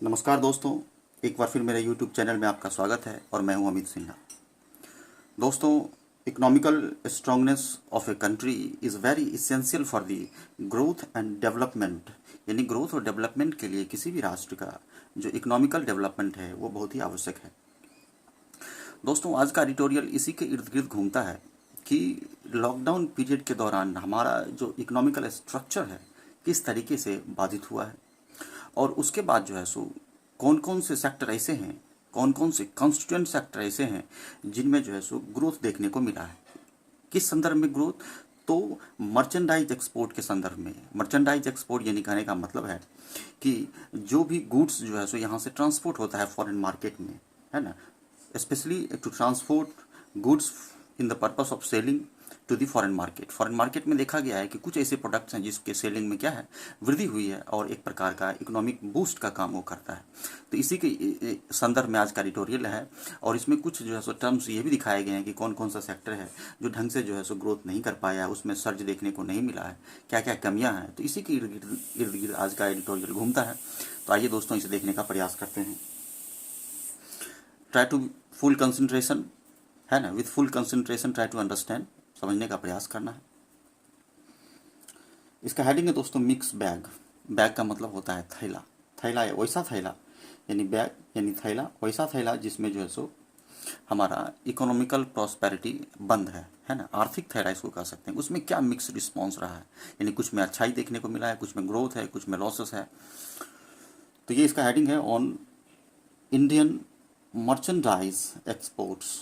नमस्कार दोस्तों, एक बार फिर मेरे YouTube चैनल में आपका स्वागत है और मैं हूं अमित सिन्हा। दोस्तों, economical strongness of a country is very essential for the growth and development. यानी ग्रोथ और डेवलपमेंट के लिए किसी भी राष्ट्र का जो इकोनॉमिकल डेवलपमेंट है वो बहुत ही आवश्यक है। दोस्तों, आज का एडिटोरियल इसी के इर्द गिर्द घूमता है कि लॉकडाउन पीरियड के दौरान हमारा जो इकोनॉमिकल स्ट्रक्चर है किस तरीके से बाधित हुआ है, और उसके बाद जो है सो कौन कौन से सेक्टर ऐसे हैं, कौन कौन से कॉन्स्टिट्यूएंट सेक्टर ऐसे हैं जिनमें जो है सो ग्रोथ देखने को मिला है। किस संदर्भ में ग्रोथ? तो मर्चेंडाइज एक्सपोर्ट के संदर्भ में। मर्चेंडाइज एक्सपोर्ट यानी कहने का मतलब है कि जो भी गुड्स जो है सो यहाँ से ट्रांसपोर्ट होता है फॉरेन मार्केट में, है ना, specially to transport goods in the purpose of selling to the foreign market. Foreign market में देखा गया है कि कुछ ऐसे प्रोडक्ट्स हैं जिसके सेलिंग में क्या है, वृद्धि हुई है और एक प्रकार का इकोनॉमिक बूस्ट का काम वो करता है। तो इसी के संदर्भ में आज का एडिटोरियल है, और इसमें कुछ जो है सो टर्म्स ये भी दिखाए गए हैं कि कौन कौन सा सेक्टर है जो ढंग से जो है सो ग्रोथ नहीं कर पाया है, उसमें सर्ज देखने को नहीं मिला है, क्या क्या कमियाँ हैं। तो इसी के इर्द गिर्द आज का एडिटोरियल घूमता है। तो आइए दोस्तों, इसे देखने का प्रयास करते हैं। ट्राई टू फुल कंसंट्रेशन, है ना, with full concentration try to understand, समझने का प्रयास करना है। इसका हेडिंग है दोस्तों मिक्स बैग। बैग का मतलब होता है थैला। थैला है वैसा थैला, यानी बैग यानी थैला, वैसा थैला जिसमें जो है सो हमारा इकोनॉमिकल प्रॉस्पेरिटी बंद है ना, आर्थिक थैला इसको कह सकते हैं। उसमें क्या मिक्स रिस्पॉन्स रहा है, यानी कुछ में अच्छाई देखने को मिला है, कुछ में ग्रोथ है, कुछ में लॉसेस है। तो ये इसका हेडिंग है ऑन इंडियन मर्चेंडाइज एक्सपोर्ट्स।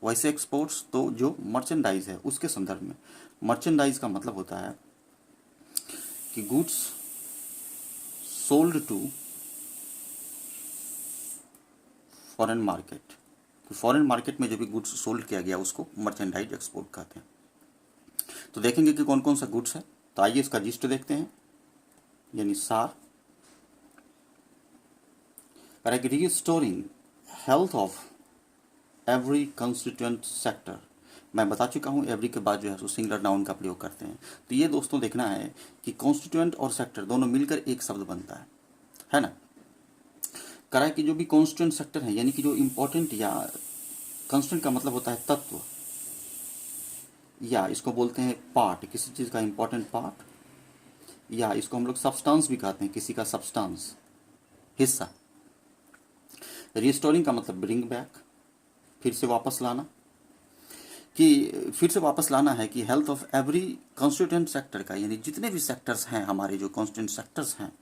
वैसे एक्सपोर्ट्स तो जो मर्चेंडाइज है उसके संदर्भ में। मर्चेंडाइज का मतलब होता है कि goods sold to foreign market. तो फॉरेन मार्केट में जो भी गुड्स सोल्ड किया गया उसको मर्चेंडाइज एक्सपोर्ट कहते हैं। तो देखेंगे कि कौन कौन सा गुड्स है। तो आइए इसका लिस्ट देखते हैं, यानी सार। Restoring health of every constituent sector. मैं बता चुका हूँ एवरी के बाद जो है सो सिंगुलर नाउन का प्रयोग करते हैं। तो ये दोस्तों देखना है कि कॉन्स्टिट्यूएंट और सेक्टर दोनों मिलकर एक शब्द बनता है ना। करा कि जो भी कॉन्स्टिट्यूएंट सेक्टर है, यानी कि जो इंपॉर्टेंट, या कॉन्स्टिट्यूएंट का मतलब होता है तत्व, या इसको बोलते हैं पार्ट, किसी चीज़ का इंपॉर्टेंट पार्ट, या इसको हम लोग सब्सटेंस भी कहते हैं, किसी का सब्सटेंस, हिस्सा। रिस्टोरिंग का मतलब ब्रिंग बैक, फिर से वापस लाना। कि फिर से वापस लाना है कि health of every constituent sector का, यानी जितने भी सेक्टर्स हैं हमारे जो कॉन्स्टिट्यूएंट सेक्टर्स हैं।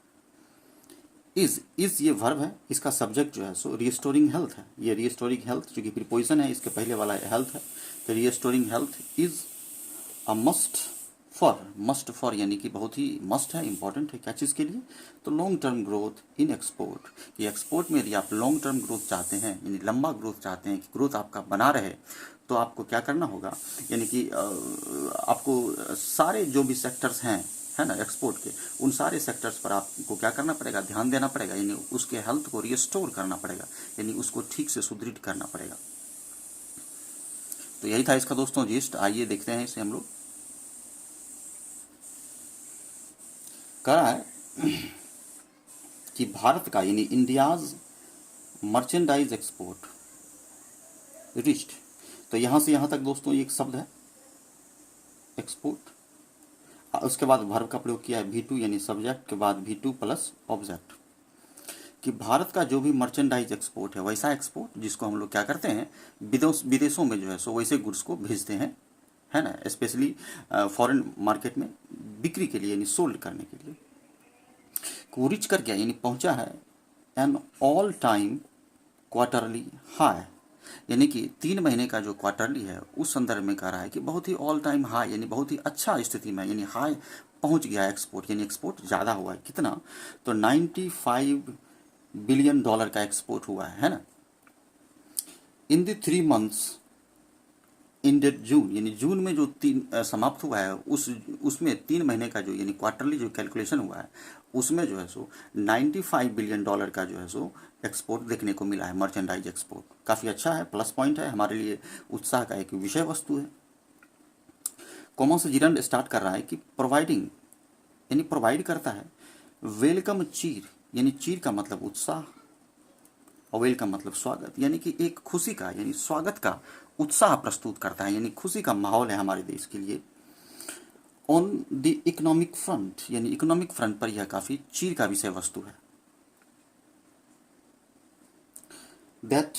इज ये वर्ब है, इसका सब्जेक्ट जो है सो रिस्टोरिंग हेल्थ है। ये रिस्टोरिंग हेल्थ जो कि प्रीपोजिशन है, इसके पहले वाला हेल्थ है। तो restoring health is a must for यानी कि बहुत ही मस्ट है, इंपॉर्टेंट है। क्या चीज़ के लिए? तो long term growth in export. कि एक्सपोर्ट में यदि आप लॉन्ग टर्म ग्रोथ चाहते हैं, यानी लंबा ग्रोथ चाहते हैं कि ग्रोथ आपका बना रहे, तो आपको क्या करना होगा, यानी कि आपको सारे जो भी सेक्टर्स हैं, है ना, एक्सपोर्ट के, उन सारे सेक्टर्स पर आपको क्या करना पड़ेगा, ध्यान देना पड़ेगा, यानी उसके हेल्थ को रिस्टोर करना पड़ेगा, यानी उसको ठीक से सुदृढ़ करना पड़ेगा। तो यही था इसका दोस्तों जिस्ट। आइए देखते हैं इसे हम लोग। कह रहा है कि भारत का, यानी इंडियाज मर्चेंडाइज एक्सपोर्ट रिच्ड। तो यहाँ से यहाँ तक दोस्तों एक शब्द है एक्सपोर्ट। उसके बाद वर्ब का प्रयोग किया है V2, यानी सब्जेक्ट के बाद V2 प्लस ऑब्जेक्ट। कि भारत का जो भी मर्चेंडाइज एक्सपोर्ट है, वैसा एक्सपोर्ट जिसको हम लोग क्या करते हैं, विदेशों में जो है सो वैसे गुड्स को भेजते हैं, है ना, स्पेशली फॉरेन मार्केट में बिक्री के लिए, यानी सोल्ड करने के लिए। को रिच कर गया, यानी पहुंचा है an all time quarterly high, यानी कि 3 महीने का जो क्वार्टरली है उस संदर्भ में कह रहा है कि बहुत ही ऑल टाइम हाई, यानी बहुत ही अच्छा स्थिति में, यानी हाई पहुंच गया एक्सपोर्ट, यानी एक्सपोर्ट ज़्यादा हुआ है। कितना? तो 95 बिलियन डॉलर का एक्सपोर्ट हुआ है ना। इन द 3 मंथ्स इंडेड जून, यानी जून में जो समाप्त हुआ है उसमें 3 महीने का जो, यानी क्वार्टरली जो कैलकुलेशन हुआ है उसमें जो है सो 95 बिलियन डॉलर का जो है सो एक्सपोर्ट देखने को मिला है। मर्चेंडाइज एक्सपोर्ट काफ़ी अच्छा है, प्लस पॉइंट है, हमारे लिए उत्साह का एक विषय वस्तु है। कॉमा से जिरंड स्टार्ट कर रहा है कि प्रोवाइडिंग, यानी प्रोवाइड करता है वेलकम चीर, यानी चीर का मतलब उत्साह, अवेल का मतलब स्वागत, यानी कि एक खुशी का यानी स्वागत का उत्साह प्रस्तुत करता है, यानी खुशी का माहौल है हमारे देश के लिए। ऑन द इकोनॉमिक फ्रंट, यानी इकोनॉमिक फ्रंट पर यह काफी चीर का विषय वस्तु है। दैट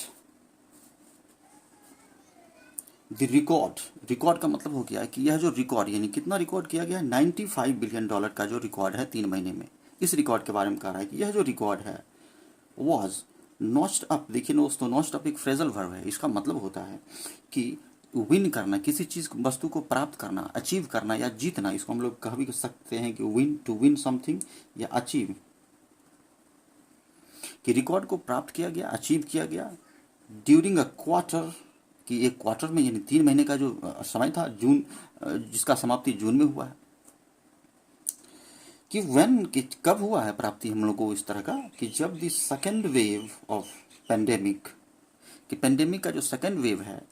द रिकॉर्ड, रिकॉर्ड का मतलब हो गया कि यह जो रिकॉर्ड यानी कितना रिकॉर्ड किया गया है, 95 बिलियन डॉलर का जो रिकॉर्ड है 3 महीने में, इस रिकॉर्ड के बारे में कह रहा है कि यह जो रिकॉर्ड है वॉज नॉच्ड अप। देखिए दोस्तों, नॉच्ड अप एक फ्रेजल वर्ब है। इसका मतलब होता है कि विन करना, किसी चीज वस्तु को प्राप्त करना, अचीव करना या जीतना। इसको हम लोग कह भी सकते हैं कि विन, टू विन समथिंग या अचीव, कि रिकॉर्ड को प्राप्त किया गया, अचीव किया गया ड्यूरिंग अ क्वार्टर, कि एक क्वार्टर में यानी 3 महीने का जो समय था, जून, जिसका समाप्ति जून में हुआ है। कि व्हेन, कि कब हुआ है प्राप्ति हम लोग को इस तरह का, कि जब the second wave of pandemic, कि पेंडेमिक का जो सेकेंड वेव है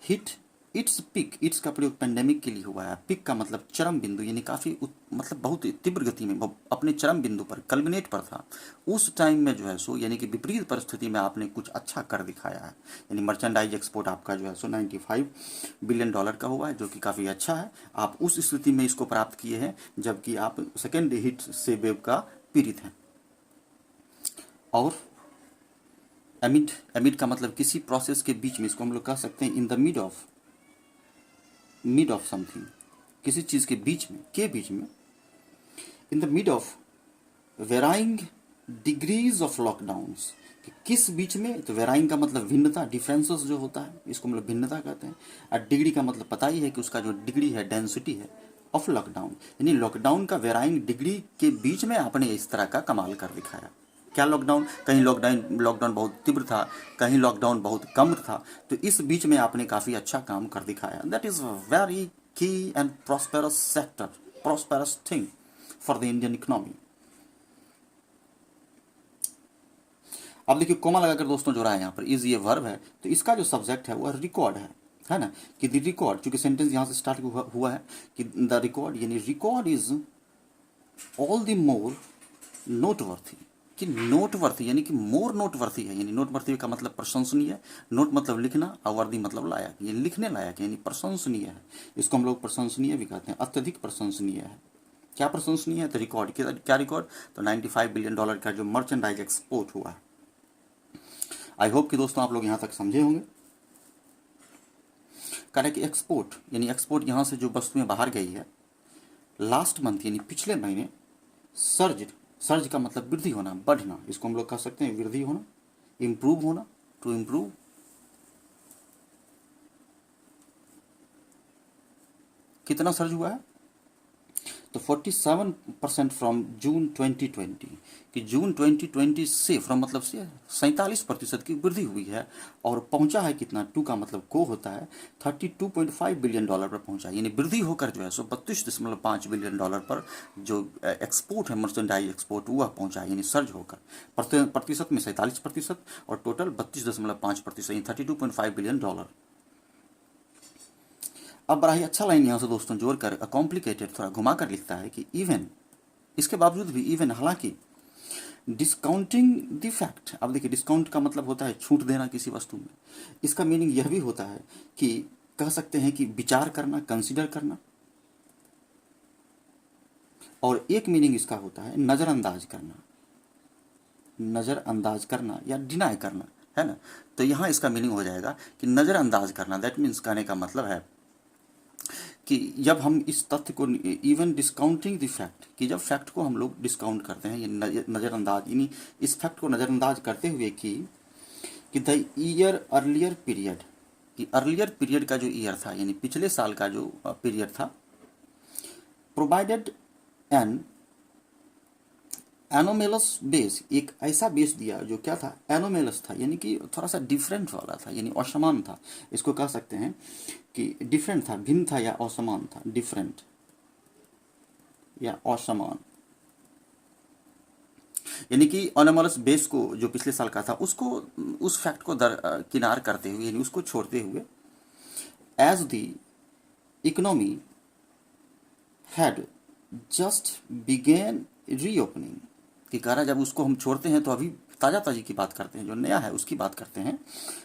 हिट इट्स पिक, इट्स का प्रयोग पेंडेमिक के लिए हुआ है। पिक का मतलब चरम बिंदु, यानी काफ़ी मतलब बहुत तीव्र गति में अपने चरम बिंदु पर, कल्मिनेट पर था। उस टाइम में जो है सो यानी कि विपरीत परिस्थिति में आपने कुछ अच्छा कर दिखाया है, यानी मर्चेंडाइज एक्सपोर्ट आपका जो है सो 95 बिलियन डॉलर का हुआ है, जो कि काफ़ी अच्छा है। आप उस स्थिति में इसको प्राप्त किए हैं जबकि आप सेकेंड हिट से वेव का पीड़ित हैं। और एमिड, एमिड का मतलब किसी प्रोसेस के बीच में, इसको हम लोग कह सकते हैं in the mid of something, किसी चीज के बीच में, के बीच में, in the mid of varying degrees of lockdowns, किस बीच में, तो वेराइंग का मतलब भिन्नता, डिफरेंसेस जो होता है इसको मतलब भिन्नता कहते हैं। और डिग्री का मतलब पता ही है कि उसका जो डिग्री है, डेंसिटी है ऑफ लॉकडाउन, यानी लॉकडाउन का वेराइंग डिग्री के बीच में आपने इस तरह का कमाल कर दिखाया। क्या लॉकडाउन, कहीं लॉकडाउन बहुत तीव्र था, कहीं लॉकडाउन बहुत कम था, तो इस बीच में आपने काफ़ी अच्छा काम कर दिखाया। दैट इज़ वेरी की and prosperous sector, prosperous thing for the Indian economy. अब देखिए कोमा लगाकर दोस्तों जो रहा है यहाँ पर, इज ये वर्ब है, तो इसका जो सब्जेक्ट है वह रिकॉर्ड है ना, कि द रिकॉर्ड, चूंकि सेंटेंस यहाँ से स्टार्ट हुआ है कि द रिकॉर्ड, यानी record is all the more noteworthy, कि नोटवर्थी यानी कि मोर नोटवर्थी है, यानी नोटवर्थी का मतलब प्रशंसनीय, नोट मतलब लिखना और वर्दी मतलब लायक, ये लिखने लायक यानी प्रशंसनीय है। इसको हम लोग प्रशंसनीय भी कहते हैं, अत्यधिक प्रशंसनीय है। क्या प्रशंसनीय है, तो रिकॉर्ड, क्या रिकॉर्ड, तो 95 बिलियन डॉलर का जो मर्चेंडाइज एक्सपोर्ट हुआ है। आई होप कि दोस्तों आप लोग यहाँ तक समझे होंगे। कह रहे कि एक्सपोर्ट, यानी एक्सपोर्ट यहाँ से जो वस्तुएं बाहर गई है लास्ट मंथ यानी पिछले महीने, सर्ज, सर्ज का मतलब वृद्धि होना, बढ़ना, इसको हम लोग कह सकते हैं वृद्धि होना, इम्प्रूव होना, टू इम्प्रूव। कितना सर्ज हुआ है, तो 47% फ्रॉम जून 2020, कि जून 2020 से, फ्रॉम मतलब से 47% की वृद्धि हुई है, और पहुंचा है कितना, टू का मतलब को होता है 32.5 बिलियन डॉलर पर पहुंचा, यानी वृद्धि होकर जो है सो 32.5 बिलियन डॉलर पर जो एक्सपोर्ट है, मर्चेंडाइज एक्सपोर्ट, वह पहुंचा है, यानी सर्ज होकर। प्रतिशत में 47% और टोटल 32.5%, यानी 32.5 बिलियन डॉलर। अब बड़ा ही अच्छा लाइन यहाँ से दोस्तों जोड़कर, कॉम्प्लिकेटेड थोड़ा घुमा कर लिखता है कि इवन, इसके बावजूद भी, इवन हालांकि, डिस्काउंटिंग द फैक्ट। अब देखिए डिस्काउंट का मतलब होता है छूट देना किसी वस्तु में, इसका मीनिंग यह भी होता है कि कह सकते हैं कि विचार करना, कंसिडर करना, और एक मीनिंग इसका होता है नज़रअंदाज करना, नज़रअंदाज करना या डिनाई करना, है ना। तो यहाँ इसका मीनिंग हो जाएगा कि नज़रअंदाज करना, दैट मीन्स कहने का मतलब है कि जब हम इस तथ्य को, इवन डिस्काउंटिंग द फैक्ट, कि जब फैक्ट को हम लोग डिस्काउंट करते हैं, ये नज़रअंदाज, यानी इस फैक्ट को नज़रअंदाज करते हुए कि द ईयर अर्लियर पीरियड, कि अर्लियर पीरियड का जो ईयर था यानी पिछले साल का जो पीरियड था, प्रोवाइडेड एन एनोमेलस बेस, एक ऐसा बेस दिया जो क्या था, एनोमेलस था, यानी कि थोड़ा सा डिफरेंट वाला था, यानी असमान था। इसको कह सकते हैं कि डिफरेंट था, भिन्न था या असमान था, डिफरेंट या असमान, यानी कि एनोमेलस बेस को जो पिछले साल का था उसको, उस फैक्ट को किनार करते हुए, यानी उसको छोड़ते हुए, as the economy had just began reopening, कि कह रहा है जब उसको हम छोड़ते हैं तो अभी ताज़ा ताज़ी की बात करते हैं, जो नया है उसकी बात करते हैं,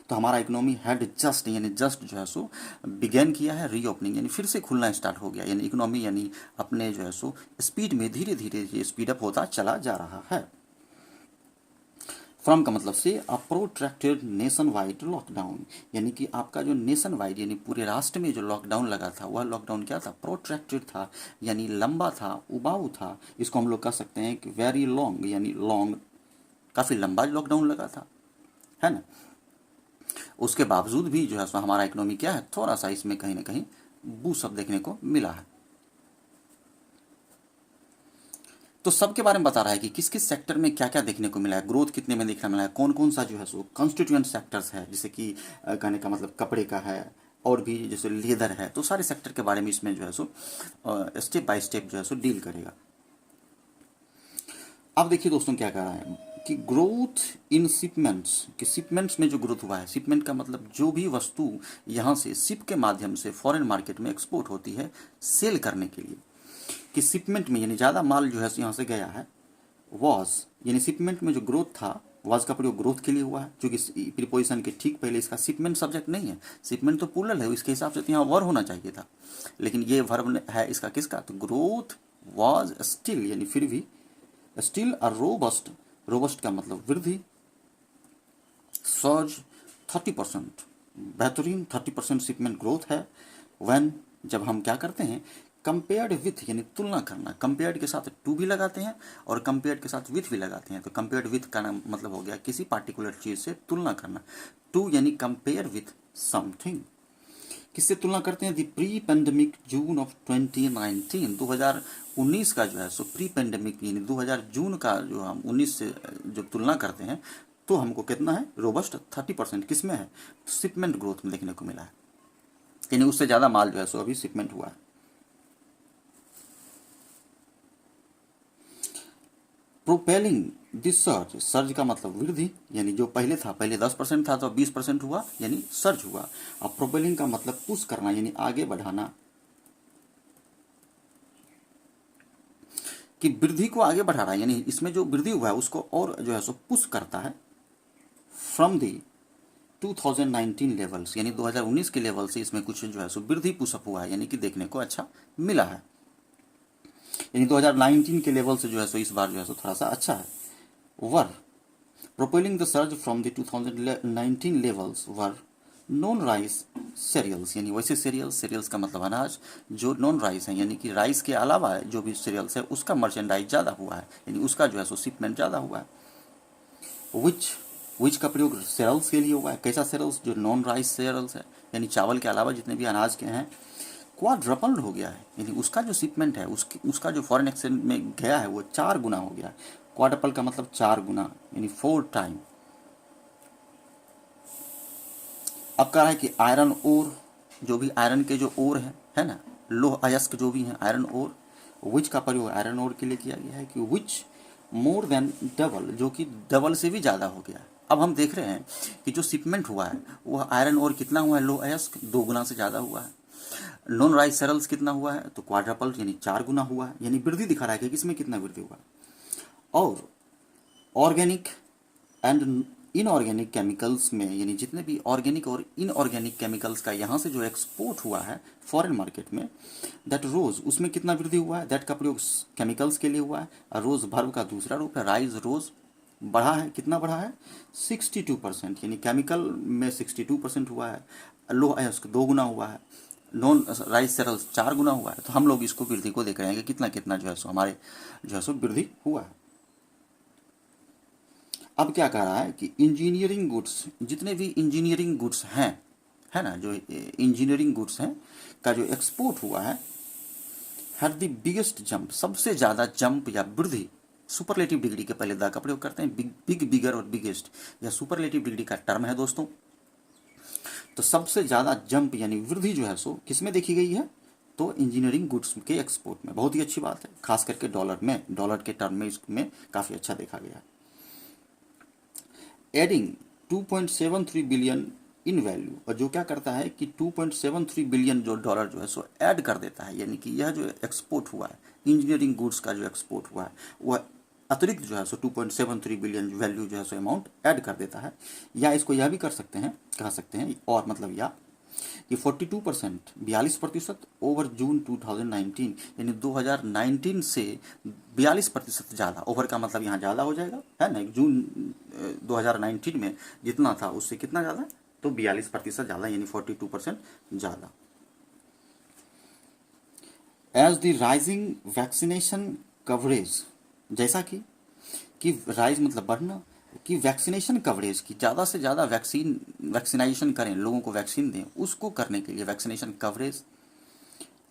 तो हमारा इकोनॉमी हैड जस्ट यानी जस्ट जो है सो बिगेन किया है रीओपनिंग, यानी फिर से खुलना स्टार्ट हो गया, यानी इकोनॉमी यानी अपने जो है सो स्पीड में धीरे धीरे ये स्पीड अप होता चला जा रहा है। फ्रॉम का मतलब से अ प्रोट्रैक्टेड नेशन वाइड लॉकडाउन, यानी कि आपका जो नेशन वाइड यानी पूरे राष्ट्र में जो लॉकडाउन लगा था वह लॉकडाउन क्या था, प्रोट्रैक्टेड था, यानी लंबा था, उबाऊ था। इसको हम लोग कह सकते हैं कि वेरी लॉन्ग, यानी लॉन्ग, काफ़ी लंबा लॉकडाउन लगा था, है ना। उसके बावजूद भी जो है सो हमारा इकोनॉमी क्या है, थोड़ा सा इसमें कहीं ना कहीं बूस्ट अप देखने को मिला है। तो सबके बारे में बता रहा है कि किस किस सेक्टर में क्या क्या देखने को मिला है, ग्रोथ कितने में देखने मिला है, कौन कौन सा जो है सो कॉन्स्टिट्यूएंट सेक्टर्स है, जैसे कि कहने का मतलब कपड़े का है और भी जैसे लेदर है, तो सारे सेक्टर के बारे में इसमें जो है सो स्टेप बाय स्टेप जो है सो डील करेगा। अब देखिए दोस्तों क्या कह रहा है कि ग्रोथ इन शिपमेंट्स, कि शिपमेंट्स में जो ग्रोथ हुआ है, शिपमेंट का मतलब जो भी वस्तु यहाँ से शिप के माध्यम से फॉरेन मार्केट में एक्सपोर्ट होती है सेल करने के लिए, कि शिपमेंट में यानी ज़्यादा माल जो है यहाँ से गया है, वॉज यानी शिपमेंट में जो ग्रोथ था, वॉज का प्रयोग ग्रोथ के लिए हुआ है, जो कि प्रीपोजिशन के ठीक पहले इसका शिपमेंट सब्जेक्ट नहीं है, शिपमेंट तो प्लूरल है, इसके हिसाब से तो यहाँ वर्ब होना चाहिए था, लेकिन ये वर्ब है इसका किसका, तो ग्रोथ वॉज स्टिल यानी फिर भी, स्टिल अ रोबस्ट, रोबस्ट का मतलब वृद्धि, सर्ज 30%, बेहतरीन 30% शिपमेंट ग्रोथ है। व्हेन जब हम क्या करते हैं, कंपेयर्ड विथ यानी तुलना करना, कंपेयर्ड के साथ टू भी लगाते हैं और कंपेयर्ड के साथ विथ भी लगाते हैं, तो कंपेयर्ड विथ का नाम मतलब हो गया किसी पार्टिकुलर चीज से तुलना करना, टू यानी कंपेयर विथ समथिंग। किससे तुलना करते हैं, दी प्री पेंडेमिक जून ऑफ 2019, 2019 का जो है सो प्री पेंडेमिक यानी 2000 जून का जो हम 19 से जब तुलना करते हैं तो हमको कितना है, रोबस्ट 30% किस में है, शिपमेंट ग्रोथ में देखने को मिला है, यानी उससे ज़्यादा माल जो है सो अभी शिपमेंट हुआ है। प्रोपेलिंग दिस सर्ज, सर्ज का मतलब वृद्धि, यानी जो पहले था, पहले 10% था तो 20% हुआ, यानी सर्ज हुआ। अब प्रोपेलिंग का मतलब पुश करना यानी आगे बढ़ाना, कि वृद्धि को आगे बढ़ा रहा है, यानी इसमें जो वृद्धि हुआ है उसको और जो है सो पुश करता है, फ्रॉम दी 2019 लेवल्स, यानी 2019 के लेवल से इसमें कुछ जो है सो वृद्धि पुशअप हुआ है, यानी कि देखने को अच्छा मिला है, यानी 2019 के लेवल से जो है सो इस बार जो है सो थोड़ा सा अच्छा है। Were propelling the surge from the 2019 levels were non rice cereals, यानी वैसे सीरियल्स, सीरियल्स का मतलब अनाज, जो नॉन राइस है, यानी कि राइस के अलावा जो भी सीरियल्स है उसका मर्चेंडाइज ज़्यादा हुआ है, यानी उसका जो है सो शिपमेंट ज़्यादा हुआ है। विच का प्रयोग सेरल्स के लिए हुआ है, कैसा सेरल्स, जो नॉन राइस सेरल्स है, यानी चावल के अलावा जितने भी अनाज के हैं, क्वाड्रपल्ड हो गया है, यानी उसका जो शिपमेंट है उसका जो फॉरेन एक्सचेंज में गया है वो 4 गुना हो गया है। क्वाड्रपल का मतलब 4 गुना यानी 4 टाइम। अब कह रहा है कि आयरन ओर, जो भी आयरन के जो ओर है ना, लोह अयस्क जो भी हैं आयरन ओर, विच का प्रयोग आयरन ओर के लिए किया गया है, कि विच मोर देन डबल, जो कि डबल से भी ज़्यादा हो गया है। अब हम देख रहे हैं कि जो शिपमेंट हुआ है वह आयरन ओर कितना हुआ है, लोह अयस्क 2 गुना से ज़्यादा हुआ है। नॉन राइस सेरल्स कितना हुआ है, तो क्वाड्रपल यानी 4 गुना हुआ है, यानी वृद्धि दिखा रहा है कि किसमें कितना वृद्धि हुआ है। और ऑर्गेनिक एंड इनऑर्गेनिक केमिकल्स में, यानी जितने भी ऑर्गेनिक और इनऑर्गेनिक केमिकल्स का यहाँ से जो एक्सपोर्ट हुआ है फॉरेन मार्केट में, दैट रोज, उसमें कितना वृद्धि हुआ है, दैट का प्रयोग केमिकल्स के लिए हुआ है, और रोज वर्ब का दूसरा रूप है, राइज रोज बढ़ा है, कितना बढ़ा है 62%, यानी केमिकल में 62% हुआ है, लोह अयस्क 2 गुना हुआ है, नॉन राइस सेरल्स 4 गुना हुआ है। तो हम लोग इसको वृद्धि को देख रहे हैं कि कितना कितना जो है सो हमारे जो है सो वृद्धि हुआ है। अब क्या कह रहा है कि इंजीनियरिंग गुड्स, जितने भी इंजीनियरिंग गुड्स हैं, है ना, जो इंजीनियरिंग गुड्स हैं का जो एक्सपोर्ट हुआ है, हैड द बिगेस्ट जंप, सबसे ज़्यादा जंप या वृद्धि, सुपरलेटिव डिग्री के पहले द का प्रयोग करते हैं, बिग बिगर और बिगेस्ट, यह सुपरलेटिव डिग्री का टर्म है दोस्तों। तो सबसे ज़्यादा जंप यानी वृद्धि जो है सो किस में देखी गई है, तो इंजीनियरिंग गुड्स के एक्सपोर्ट में। बहुत ही अच्छी बात है, खास करके डॉलर में, डॉलर के टर्म में इसमें काफ़ी अच्छा देखा गया है। एडिंग 2.73 बिलियन इन वैल्यू, और जो क्या करता है कि 2.73 बिलियन जो डॉलर जो है सो ऐड कर देता है, यानी कि यह जो एक्सपोर्ट हुआ है इंजीनियरिंग गुड्स का जो एक्सपोर्ट हुआ है वह अतिरिक्त जो है सो 2.73 बिलियन वैल्यू जो है सो अमाउंट ऐड कर देता है। या इसको यह भी कर सकते हैं, कह सकते हैं और मतलब या कि 42% 42% ओवर जून 2019 यानी 2019 से 42% ज़्यादा। ओवर का मतलब यहाँ ज़्यादा हो जाएगा, है ना। जून 2019 में जितना था उससे कितना ज़्यादा, तो 42% ज़्यादा यानी 42% ज़्यादा। As the rising vaccination coverage, जैसा कि राइज मतलब बढ़ना, कि वैक्सीनेशन कवरेज की ज़्यादा से ज़्यादा वैक्सीनाइजेशन करें, लोगों को वैक्सीन दें, उसको करने के लिए vaccination coverage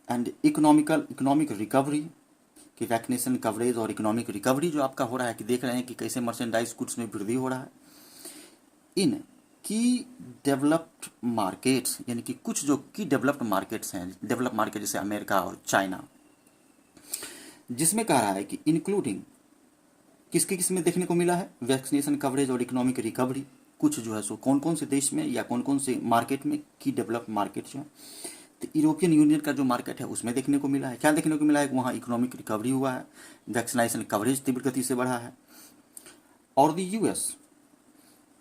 and economic recovery, कि वैक्सीनेशन कवरेज और इकोनॉमिक रिकवरी जो आपका हो रहा है, कि देख रहे हैं कि कैसे मर्चेंडाइज गुड्स में वृद्धि हो रहा है इन की डेवलप्ड मार्केट्स, यानी कि कुछ जो की डेवलप्ड मार्केट्स हैं, डेवलप्ड मार्केट जैसे अमेरिका और चाइना, जिसमें कह रहा है कि इंक्लूडिंग किसके किस में देखने को मिला है वैक्सीनेशन कवरेज और इकोनॉमिक रिकवरी। कुछ जो है सो कौन कौन से देश में या कौन कौन से मार्केट में, की डेवलप्ड मार्केट जो है, तो यूरोपियन यूनियन का जो मार्केट है उसमें देखने को मिला है। क्या देखने को मिला है, वहाँ इकोनॉमिक रिकवरी हुआ है, वैक्सीनेशन कवरेज तीव्र गति से बढ़ा है। और द यूएस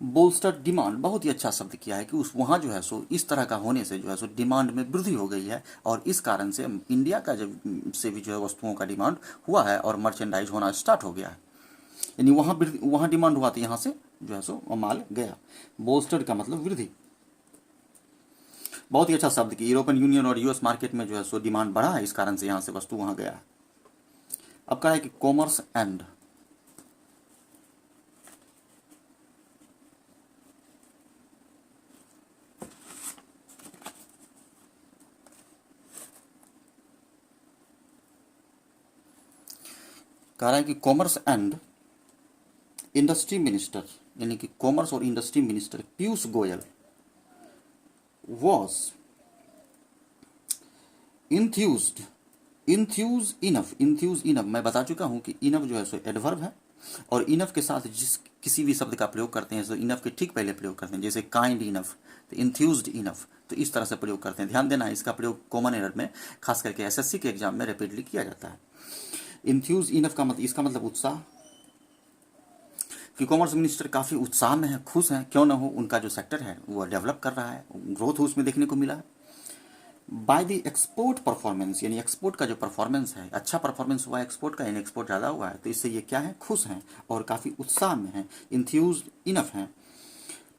बोल्स्टर डिमांड, बहुत ही अच्छा शब्द किया है कि उस वहाँ जो है सो इस तरह का होने से जो है सो डिमांड में वृद्धि हो गई है, और इस कारण से इंडिया का जब से भी जो है वस्तुओं का डिमांड हुआ है और मर्चेंडाइज होना स्टार्ट हो गया है। यानी वहाँ डिमांड हुआ तो यहाँ से जो है सो माल गया। बोल्स्टर का मतलब वृद्धि। बहुत ही अच्छा शब्द कि यूरोपियन यूनियन और यूएस मार्केट में जो है सो डिमांड बढ़ा है, इस कारण से यहाँ से वस्तु वहाँ गया है। अब कहा है कि कॉमर्स एंड कह रहा है कि कॉमर्स एंड इंडस्ट्री मिनिस्टर, यानी कि कॉमर्स और industry minister Piyush Goyal was enthuse enough, मैं बता चुका हूं कि इनफ जो है सो एडवर्ब है, और इनफ के साथ जिस किसी भी शब्द का प्रयोग करते हैं तो इनफ के ठीक पहले प्रयोग करते हैं, जैसे काइंड इनफ, तो इंथ्यूज्ड इनफ, तो इस तरह से प्रयोग करते हैं। ध्यान देना, इसका प्रयोग कॉमन एरर में खास करके एसएससी के एग्जाम में रिपीटली किया जाता है। इंथ्यूज इनफ का मतलब, इसका मतलब उत्साह, कि कॉमर्स मिनिस्टर काफ़ी उत्साह में है, खुश हैं, क्यों ना हो, उनका जो सेक्टर है वो डेवलप कर रहा है, ग्रोथ उसमें देखने को मिला है। बाय द एक्सपोर्ट परफॉर्मेंस, यानी एक्सपोर्ट का जो परफॉर्मेंस है, अच्छा परफॉर्मेंस हुआ है एक्सपोर्ट का, यानी एक्सपोर्ट ज़्यादा हुआ है, तो इससे ये क्या है, खुश हैं और काफ़ी उत्साह में हैं, इंथ्यूज इनफ हैं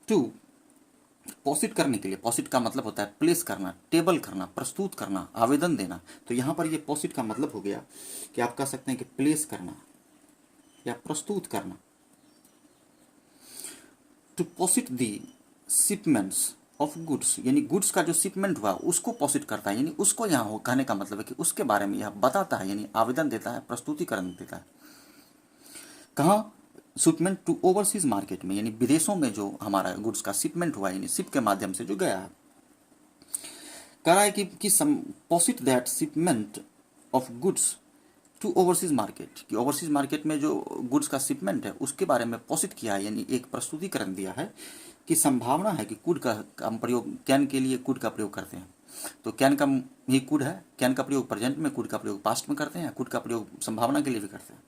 टू पोसिट करने के लिए। पोसिट का मतलब होता है प्लेस करना, टेबल करना, प्रस्तुत करना, आवेदन देना। तो यहाँ पर ये पोसिट का मतलब हो गया कि आप कह सकते हैं कि प्लेस करना या प्रस्तुत करना। To posit the shipments of goods, यानी गुड्स का जो शिपमेंट हुआ उसको पोसिट करता है, यानी उसको यहाँ हो कहने का मतलब है कि उसके बारे में यह बताता है, यानी आवेदन देता है, प्रस्तुतिकरण देता है। कहाँ, शिपमेंट टू ओवरसीज मार्केट में, यानी विदेशों में जो हमारा गुड्स का शिपमेंट हुआ, यानी शिप के माध्यम से जो गया है। कह रहा है कि posit that shipment of goods to overseas market, कि ओवरसीज मार्केट में जो गुड्स का शिपमेंट है उसके बारे में पोसिट किया है, यानी एक प्रस्तुतिकरण दिया है कि संभावना है कि कुड का हम प्रयोग, कैन के लिए कुड का प्रयोग करते हैं, तो कैन का ही कुड है, कैन का प्रयोग प्रेजेंट में, कुड का प्रयोग पास्ट में करते हैं, कुड का प्रयोग संभावना के लिए भी करते हैं।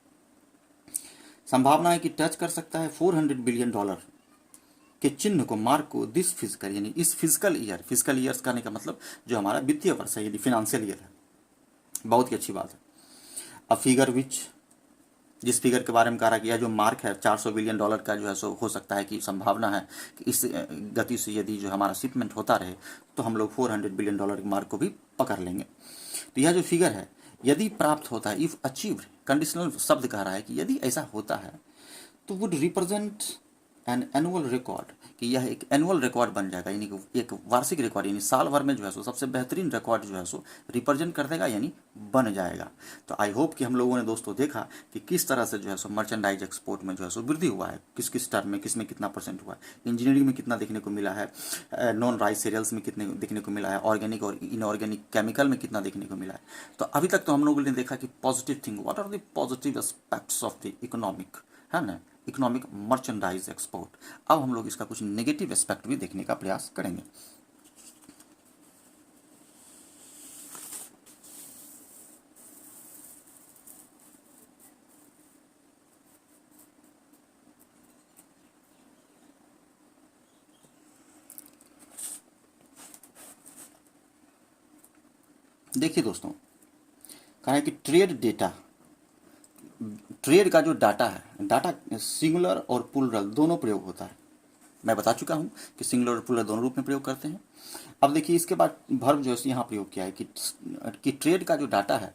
संभावना है कि टच कर सकता है $400 बिलियन के चिन्ह को, मार्क को, दिस फिजिकल, यानी इस फिजिकल ईयर्स कहने का मतलब जो हमारा वित्तीय वर्ष है, यानी फिनेंशियल ईयर है। बहुत ही अच्छी बात है। अ फिगर विच, जिस फिगर के बारे में कहा गया, जो मार्क है $400 बिलियन का जो है सो हो सकता है कि संभावना है कि इस गति से यदि जो हमारा शिपमेंट होता रहे तो हम लोग $400 बिलियन के मार्क को भी पकड़ लेंगे। तो यह जो फिगर है यदि प्राप्त होता है, इफ अचीव्ड, कंडीशनल शब्द कह रहा है कि यदि ऐसा होता है तो would represent an annual record, कि यह एक एनुअल रिकॉर्ड बन जाएगा, यानी कि एक वार्षिक रिकॉर्ड, यानी साल भर में जो है सो सबसे बेहतरीन रिकॉर्ड जो है सो रिप्रेजेंट कर देगा, यानी बन जाएगा। तो आई होप कि हम लोगों ने दोस्तों देखा कि किस तरह से जो है सो मर्चेंडाइज एक्सपोर्ट में जो है सो वृद्धि हुआ है, किस किस टर्म में, किस में कितना परसेंट हुआ है, इंजीनियरिंग में कितना देखने को मिला है, नॉन राइस सीरियल्स में कितने देखने को मिला है, ऑर्गेनिक और इनऑर्गेनिक केमिकल में कितना देखने को मिला है। तो अभी तक तो हम लोगों ने देखा कि positive thing, what are the positive aspects of the economic, है ना, इकोनॉमिक मर्चेंडाइज एक्सपोर्ट। अब हम लोग इसका कुछ नेगेटिव एस्पेक्ट भी देखने का प्रयास करेंगे। देखिए दोस्तों, कहा है कि ट्रेड डेटा, ट्रेड का जो डाटा है, डाटा सिंगुलर और प्लूरल दोनों प्रयोग होता है। मैं बता चुका हूं कि सिंगुलर और प्लूरल दोनों रूप में प्रयोग करते हैं। अब देखिए इसके बाद वर्ब जो है यहाँ प्रयोग किया है कि ट्रेड का जो डाटा है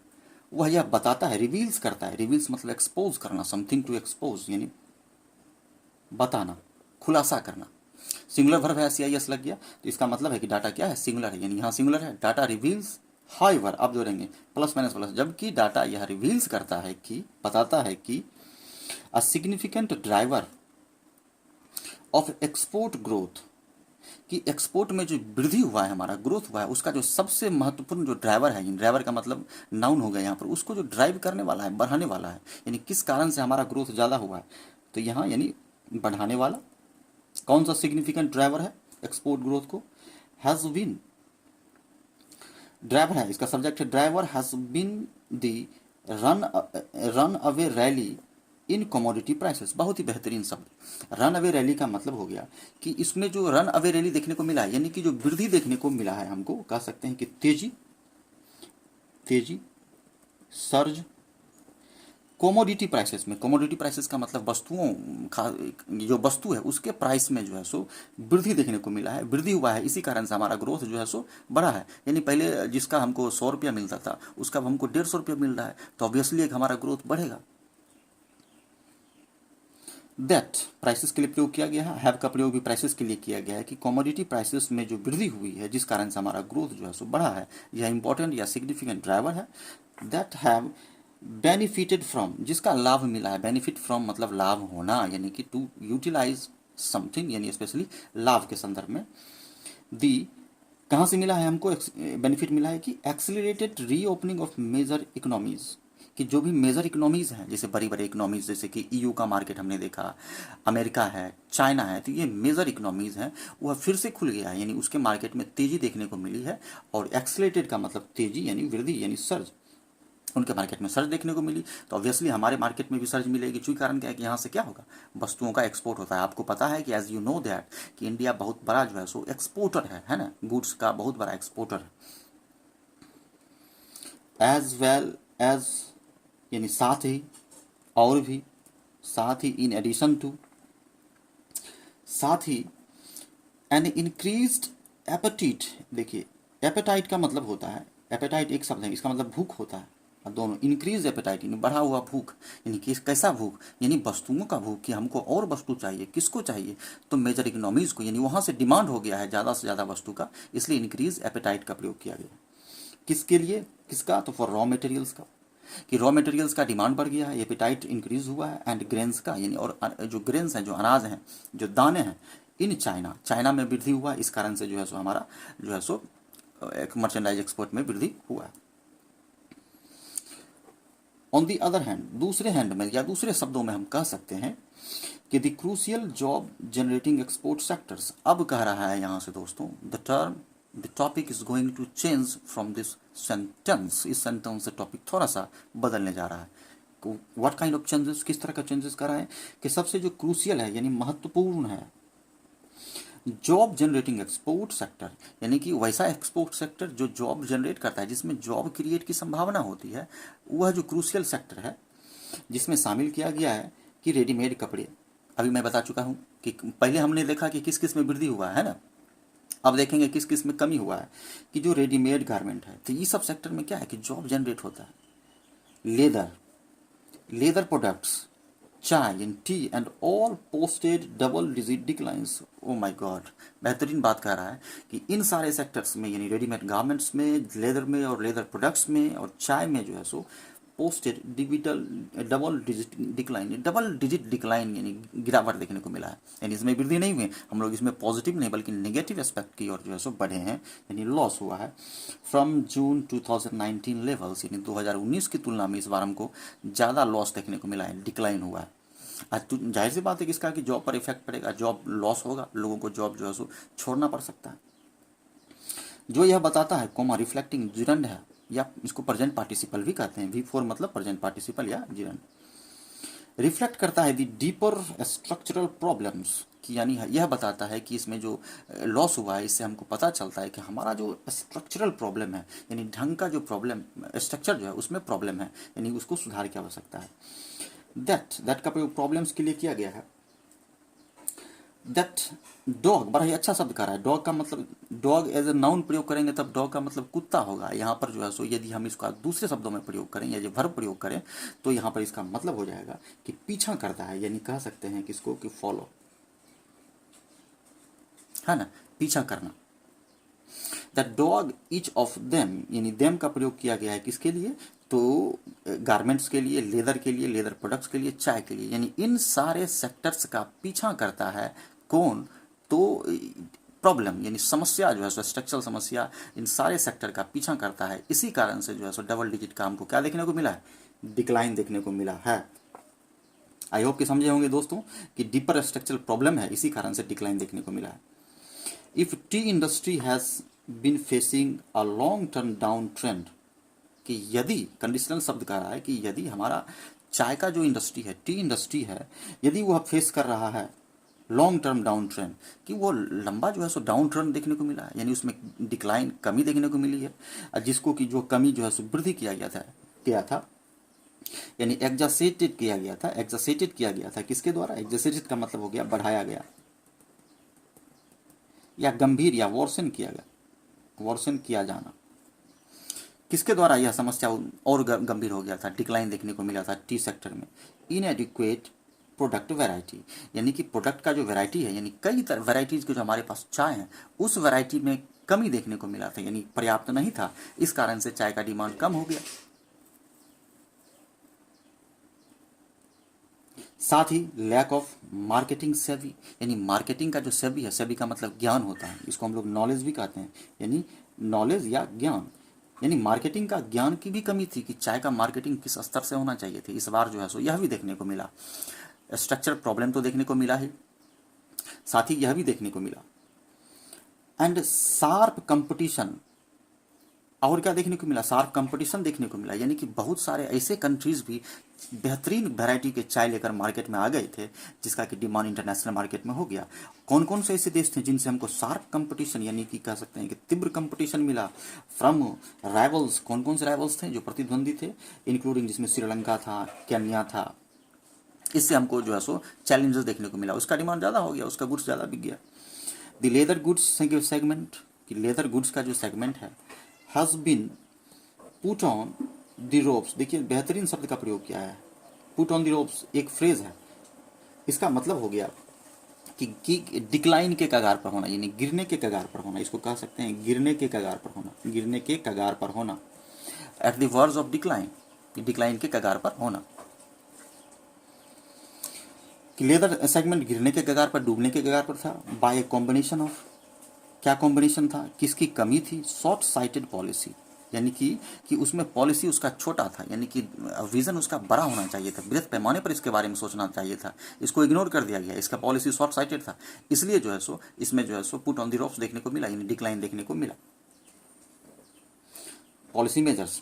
वह यह बताता है, रिवील्स करता है। रिवील्स मतलब एक्सपोज करना, समथिंग टू एक्सपोज यानी बताना, खुलासा करना। सिंगुलर वर्ब है, CIS लग गया, तो इसका मतलब है कि डाटा क्या है, सिंगुलर है, यानी यहाँ सिंगुलर है, डाटा रिवील्स। हाउएवर आप जोड़ेंगे प्लस माइनस प्लस, जबकि डाटा यह रिवील्स करता है कि, बताता है कि a significant driver of export growth, कि एक्सपोर्ट में जो वृद्धि हुआ है, हमारा ग्रोथ हुआ है, उसका जो सबसे महत्वपूर्ण जो ड्राइवर है, ड्राइवर का मतलब नाउन हो गया यहाँ पर, उसको जो ड्राइव करने वाला है, बढ़ाने वाला है, यानी किस कारण से हमारा ग्रोथ ज़्यादा हुआ है, तो यहाँ यानी बढ़ाने वाला कौन सा सिग्निफिकेंट ड्राइवर है एक्सपोर्ट ग्रोथ को, हैज़ बीन, ड्राइवर है, इसका सब्जेक्ट है driver, has been the runaway rally in commodity prices. बहुत ही बेहतरीन शब्द। रन अवे रैली का मतलब हो गया कि इसमें जो रन अवे रैली देखने को मिला है, यानी कि जो वृद्धि देखने को मिला है, हमको कह सकते हैं कि तेजी, तेजी, सर्ज कमोडिटी प्राइसेस में। कमोडिटी प्राइसेस का मतलब वस्तुओं, जो वस्तु है उसके प्राइस में जो है सो वृद्धि देखने को मिला है, वृद्धि हुआ है, इसी कारण से हमारा ग्रोथ जो है सो बढ़ा है। यानी पहले जिसका हमको 100 रुपया मिलता था उसका हमको 150 रुपया मिल रहा है, तो ऑब्वियसली एक हमारा ग्रोथ बढ़ेगा। दैट प्राइसेस के लिए प्रयोग किया गया है, हैव का प्रयोग भी प्राइसेस के लिए किया गया है कि कमोडिटी प्राइसेस में जो वृद्धि हुई है जिस कारण से हमारा ग्रोथ जो है सो बढ़ा है, यह इंपॉर्टेंट या सिग्निफिकेंट ड्राइवर है। दैट हैव बेनिफिटेड फ्रॉम, जिसका लाभ मिला है, बेनिफिट फ्रॉम मतलब लाभ होना, यानी कि टू यूटिलाइज समथिंग, यानी स्पेशली लाभ के संदर्भ में। दी कहाँ से मिला है हमको बेनिफिट मिला है कि accelerated reopening of major economies, कि जो भी मेजर इकोनॉमीज हैं, जैसे बड़ी बड़ी इकोनॉमीज, जैसे कि EU का मार्केट हमने देखा, अमेरिका है, चाइना है, तो ये मेजर इकोनॉमीज हैं, वह फिर से खुल गया है, यानी उसके मार्केट में तेजी देखने को मिली है। और एक्सीलरेटेड का मतलब तेजी यानी वृद्धि यानी सर्ज, उनके मार्केट में सर्ज देखने को मिली, तो ऑब्वियसली हमारे मार्केट में भी सर्ज मिलेगी। चूंकि कारण क्या है कि यहाँ से क्या होगा, वस्तुओं का एक्सपोर्ट होता है। आपको पता है कि एज यू नो दैट कि इंडिया बहुत बड़ा जो है सो एक्सपोर्टर है ना, गुड्स का बहुत बड़ा एक्सपोर्टर है। एज वेल एज यानी साथ ही, और भी, साथ ही, इन एडिशन टू, साथ ही, एन इंक्रीज्ड एपेटाइट। देखिए एपेटाइट का मतलब होता है, एपेटाइट एक शब्द है, इसका मतलब भूख होता है, और दोनों इंक्रीज एपेटाइट यानी बढ़ा हुआ भूख, यानी कि कैसा भूख, यानी वस्तुओं का भूख, कि हमको और वस्तु चाहिए, किसको चाहिए, तो मेजर इकोनॉमीज को, यानी वहाँ से डिमांड हो गया है ज़्यादा से ज़्यादा वस्तु का, इसलिए इंक्रीज एपेटाइट का प्रयोग किया गया। किसके लिए, किसका, तो फॉर रॉ मटेरियल्स का, कि रॉ मटेरियल्स का डिमांड बढ़ गया है, एपेटाइट इंक्रीज हुआ है। एंड ग्रेन्स का, यानी और जो ग्रेन्स हैं, जो अनाज हैं, जो दाने हैं, इन चाइना, चाइना में वृद्धि हुआ, इस कारण से जो है सो हमारा जो है सो एक मर्चेंडाइज एक्सपोर्ट में वृद्धि हुआ है। ऑन दी अदर हैंड, दूसरे हैंड में या दूसरे शब्दों में हम कह सकते हैं कि the crucial job generating export sectors. अब कह रहा है यहाँ से दोस्तों, the term, the topic is going to change from this sentence, इस सेंटेंस से टॉपिक थोड़ा सा बदलने जा रहा है। व्हाट काइंड ऑफ चेंजेस, किस तरह का चेंजेस कर रहा है कि सबसे जो क्रूशियल है यानी महत्वपूर्ण है, जॉब जनरेटिंग एक्सपोर्ट सेक्टर, यानी कि वैसा एक्सपोर्ट सेक्टर जो जॉब जनरेट करता है, जिसमें जॉब क्रिएट की संभावना होती है, वह जो क्रूशियल सेक्टर है, जिसमें शामिल किया गया है कि रेडीमेड कपड़े। अभी मैं बता चुका हूँ कि पहले हमने देखा कि किस किस में वृद्धि हुआ है ना, अब देखेंगे किस किस में कमी हुआ है, कि जो रेडीमेड गारमेंट है, तो ये सब सेक्टर में क्या है कि जॉब जनरेट होता है। लेदर, लेदर प्रोडक्ट्स, चाय and T and all posted double digit declines. Oh my God, बेहतरीन बात कर रहा है कि इन सारे सेक्टर्स में, यानी रेडीमेड गारमेंट्स में, लेदर में और लेदर प्रोडक्ट्स में और चाय में जो है सो posted digital double digit decline, double digit decline यानी गिरावट देखने को मिला है। यानी इसमें वृद्धि नहीं हुई, हम लोग इसमें पॉजिटिव नहीं बल्कि नेगेटिव एस्पेक्ट की ओर जो है सो बढ़े हैं, यानी लॉस हुआ है। फ्रॉम जून 2019 लेवल्स, यानी 2019 की तुलना में इस बार हमको ज़्यादा लॉस देखने को मिला है, डिक्लाइन हुआ है। आज तो जाहिर सी बात है कि इसका कि जॉब पर इफेक्ट पड़ेगा, जॉब लॉस होगा, लोगों को जॉब जो है सो छोड़ना पड़ सकता है। जो यह बताता है, कोमा रिफ्लेक्टिंग जिरंड है, या इसको प्रेजेंट पार्टिसिपल भी कहते हैं, V4 मतलब प्रेजेंट पार्टिसिपल या जिरंड, रिफ्लेक्ट करता है दी डीपर स्ट्रक्चरल प्रॉब्लम्स, कि यानी यह बताता है कि इसमें जो लॉस हुआ है इससे हमको पता चलता है कि हमारा जो स्ट्रक्चरल प्रॉब्लम है, यानी ढंग का जो प्रॉब्लम स्ट्रक्चर जो है उसमें प्रॉब्लम है, यानी उसको सुधार की आवश्यकता है। दैट का प्रयोग प्रॉब्लम्स के लिए किया गया है। दैट डॉग बड़ा ही अच्छा शब्द कह रहा है। डॉग का मतलब, डॉग एज ए नाउन प्रयोग करेंगे तब डॉग का मतलब कुत्ता होगा। यहाँ पर जो है सो यदि हम इसका दूसरे शब्दों में प्रयोग करें या जो वर्ब प्रयोग करें तो यहाँ पर इसका मतलब हो जाएगा कि पीछा करता है, यानी कह सकते हैं किसको कि फॉलो, है ना, पीछा करना। The dog each of them, यानी देम का प्रयोग किया गया है किसके लिए, तो गारमेंट्स के लिए, लेदर के लिए, लेदर प्रोडक्ट्स के लिए, चाय के लिए, यानी इन सारे सेक्टर्स का पीछा करता है कौन, तो प्रॉब्लम यानी समस्या जो है सो स्ट्रक्चरल समस्या इन सारे सेक्टर का पीछा करता है। इसी कारण से जो है सो डबल डिजिट का हमको क्या देखने को मिला है, डिक्लाइन देखने को मिला है। आई होप कि समझे होंगे दोस्तों कि डीपर स्ट्रक्चरल प्रॉब्लम है, इसी कारण से डिक्लाइन देखने को मिला है। If tea industry has been facing a long term downtrend, कि यदि, कंडीशनल शब्द कह रहा है कि यदि हमारा चाय का जो इंडस्ट्री है, टी इंडस्ट्री है, यदि वह फेस कर रहा है लॉन्ग टर्म डाउन ट्रेंड, कि वो लंबा जो है सो डाउन ट्रेंड देखने को मिला है, यानी उसमें डिक्लाइन कमी देखने को मिली है, जिसको कि जो कमी जो है सो वृद्धि किया था, यानी एग्जासेटेड किया गया था। एग्जासेटेड किया गया था किसके द्वारा, एग्जासेटेड का मतलब हो गया बढ़ाया गया या गंभीर या वर्सन किया गया, वर्सन किया जाना। किसके द्वारा यह समस्या और गंभीर हो गया था, डिक्लाइन देखने को मिला था टी सेक्टर में। इनएडिक्वेट प्रोडक्ट वैरायटी, यानी कि प्रोडक्ट का जो वैरायटी है, यानी कई तरह वैरायटीज के जो हमारे पास चाय है उस वैरायटी में कमी देखने को मिला था, यानी पर्याप्त नहीं था, इस कारण से चाय का डिमांड कम हो गया। साथ ही लैक ऑफ मार्केटिंग सेवी, यानी मार्केटिंग का जो सेवी है, सेवी का मतलब ज्ञान होता है, इसको हम लोग नॉलेज भी कहते हैं, यानी नॉलेज या ज्ञान, यानी मार्केटिंग का ज्ञान की भी कमी थी कि चाय का मार्केटिंग किस स्तर से होना चाहिए थे। इस बार जो है सो यह भी देखने को मिला। स्ट्रक्चर प्रॉब्लम तो देखने को मिला ही, साथ ही यह भी देखने को मिला। एंड शार्प कंपटीशन, और क्या देखने को मिला, शार्प कंपटीशन देखने को मिला, यानी कि बहुत सारे ऐसे कंट्रीज भी बेहतरीन वैरायटी के चाय लेकर मार्केट में आ गए थे, जिसका कि डिमांड इंटरनेशनल मार्केट में हो गया। कौन कौन से ऐसे देश थे जिनसे हमको शार्प कंपटीशन, यानी कि कह सकते हैं कि तीव्र कंपटीशन मिला फ्रॉम राइवल्स। कौन कौन से राइवल्स थे जो प्रतिद्वंदी थे, इंक्लूडिंग जिसमें श्रीलंका था, केन्या था। इससे हमको जो है सो चैलेंजेस देखने को मिला, उसका डिमांड ज़्यादा हो गया, उसका गुड्स ज़्यादा बिक गया। द लेदर गुड्स सेगमेंट, कि लेदर गुड्स का जो सेगमेंट है, has been put on the ropes. देखिए बेहतरीन शब्द का प्रयोग किया है, पुट ऑन द रोप्स एक फ्रेज है, इसका मतलब हो गया कि डिक्लाइन के कगार पर होना, यानी गिरने के कगार पर होना, इसको कह सकते हैं गिरने के कगार पर होना, गिरने के कगार पर होना। At the verge of decline, decline के कगार पर होना। कि लेदर सेगमेंट गिरने के कगार पर, डूबने के कगार पर था। बाय ए कॉम्बिनेशन ऑफ, क्या कॉम्बिनेशन था, किसकी कमी थी, शॉर्ट साइटेड पॉलिसी, यानी कि उसमें पॉलिसी उसका छोटा था, यानी कि विजन उसका बड़ा होना चाहिए था, बृहत पैमाने पर इसके बारे में सोचना चाहिए था, इसको इग्नोर कर दिया गया, इसका पॉलिसी शॉर्ट साइटेड था, इसलिए जो है सो इसमें जो है so put on the ropes देखने को मिला, यानी डिक्लाइन देखने को मिला। पॉलिसी मेजर्स,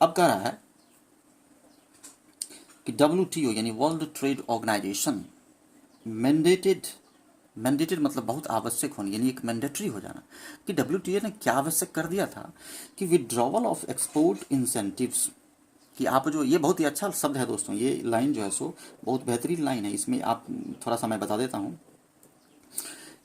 अब कह रहा है कि WTO यानी वर्ल्ड ट्रेड ऑर्गेनाइजेशन मैंडेटेड मतलब बहुत आवश्यक होनी, यानी एक मैंडेटरी हो जाना, कि WTO ने क्या आवश्यक कर दिया था कि विड्रॉवल ऑफ एक्सपोर्ट इंसेंटिव्स, कि आप जो, ये बहुत ही अच्छा शब्द है दोस्तों, ये लाइन जो है सो बहुत बेहतरीन लाइन है। इसमें आप थोड़ा सा मैं बता देता हूँ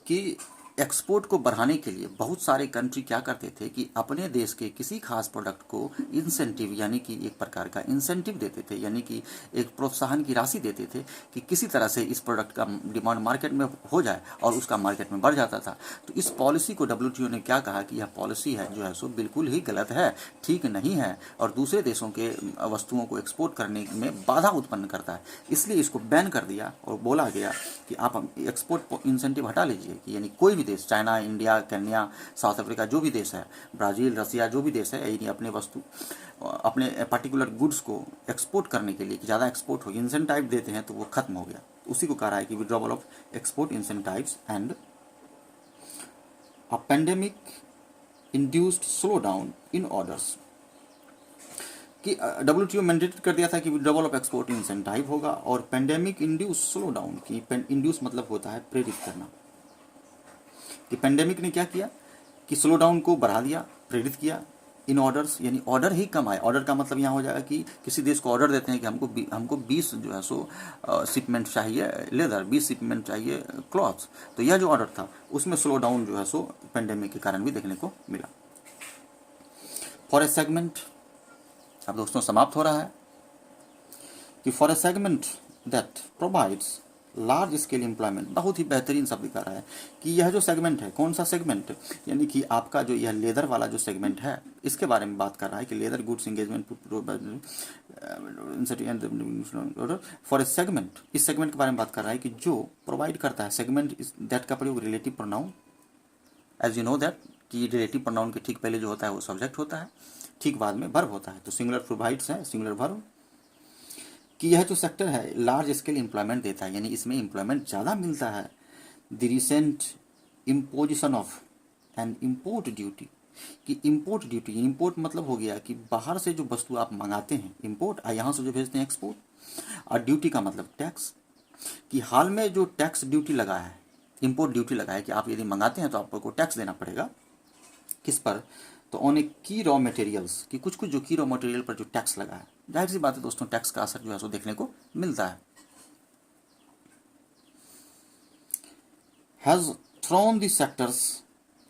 कि एक्सपोर्ट को बढ़ाने के लिए बहुत सारे कंट्री क्या करते थे कि अपने देश के किसी खास प्रोडक्ट को इंसेंटिव, यानी कि एक प्रकार का इंसेंटिव देते थे, यानी कि एक प्रोत्साहन की राशि देते थे कि किसी तरह से इस प्रोडक्ट का डिमांड मार्केट में हो जाए और उसका मार्केट में बढ़ जाता था। तो इस पॉलिसी को WTO ने क्या कहा कि यह पॉलिसी है जो है सो बिल्कुल ही गलत है, ठीक नहीं है, और दूसरे देशों के वस्तुओं को एक्सपोर्ट करने में बाधा उत्पन्न करता है, इसलिए इसको बैन कर दिया और बोला गया कि आप एक्सपोर्ट इंसेंटिव हटा लीजिए, कि यानी कोई भी देश, China, India, Kenya, south Africa, जो भी देश है, ब्राज़ील, रसिया, जो भी देश है, यानी अपने वस्तु, अपने पर्टिकुलर गुड्स को एक्सपोर्ट करने के लिए कि ज़्यादा एक्सपोर्ट हो, इंसेंटाइव देते हैं तो वो खत्म हो गया। उसी को कह रहा है कि withdrawal of export incentives and a pandemic induced slow down in orders. कि WTO मैंडेटेड कर दिया था कि डबल ऑफ एक्सपोर्ट इंसेंटाइव होगा, और पेंडेमिक इंड्यूस स्लो डाउन की इंड्यूस मतलब होता है प्रेरित करना, कि पेंडेमिक ने क्या किया कि स्लो डाउन को बढ़ा दिया, प्रेरित किया इन ऑर्डर्स, यानी ऑर्डर ही कम आए। ऑर्डर का मतलब यहाँ हो जाएगा कि किसी देश को ऑर्डर देते हैं कि हमको 20 जो है सो शिपमेंट चाहिए लेदर, 20 शिपमेंट चाहिए क्लॉथ्स, तो यह जो ऑर्डर था उसमें स्लो डाउन जो है सो पेंडेमिक के कारण भी देखने को मिला। फॉर ए सेगमेंट, अब दोस्तों समाप्त हो रहा है कि for A segment that provides large scale employment, बहुत ही बेहतरीन शब्द दिखा रहा है कि यह जो सेगमेंट है, कौन सा सेगमेंट, यानी कि आपका जो यह लेदर वाला जो सेगमेंट है इसके बारे में बात कर रहा है कि leather goods engagement for A segment, इस सेगमेंट के बारे में बात कर रहा है कि जो प्रोवाइड करता है, सेगमेंट दैट का प्रयोग relative pronoun, as you know that कि रिलेटिव प्रोनाउन के ठीक पहले जो होता है वो सब्जेक्ट होता है, ठीक बाद में वर्ब होता है, तो सिंगुलर प्रोवाइड्स है सिंगुलर वर्ब, कि यह जो सेक्टर है लार्ज स्केल एम्प्लॉयमेंट देता है, यानी इसमें एम्प्लॉयमेंट ज़्यादा मिलता है। The recent imposition of N import duty, कि इम्पोर्ट ड्यूटी, इम्पोर्ट मतलब हो गया कि बाहर से जो वस्तु आप मंगाते हैं इम्पोर्ट, और यहाँ से जो भेजते हैं एक्सपोर्ट, और ड्यूटी का मतलब टैक्स, कि हाल में जो टैक्स ड्यूटी लगा है, इम्पोर्ट ड्यूटी लगा है कि आप यदि मंगाते हैं तो आपको टैक्स देना पड़ेगा, किस पर, तो ऑन ए की रॉ मटेरियल्स, कि कुछ कुछ जो की रॉ मटेरियल पर जो टैक्स लगा है, जाहिर सी बात है दोस्तों टैक्स का असर जो है सो देखने को मिलता है। Has thrown the sectors